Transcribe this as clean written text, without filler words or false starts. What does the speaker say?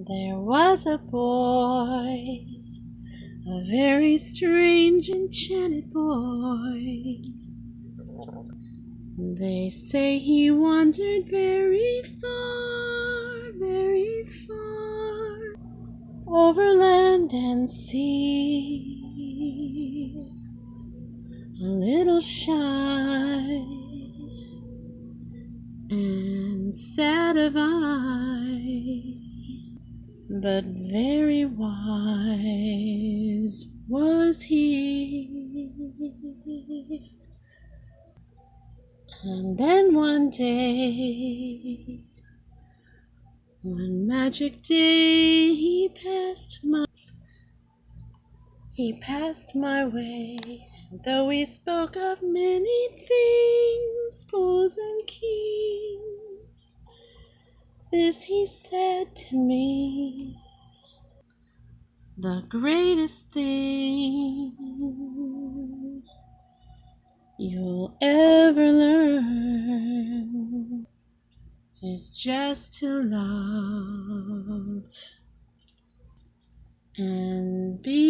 There was a boy, a very strange, enchanted boy. They say he wandered very far, over land and sea, a little shy and sad of eye, but very wise was he. And then one day, one magic day, he passed my way. And though we spoke of many things, fools and kings, this he said to me: the greatest thing you'll ever learn is just to love and be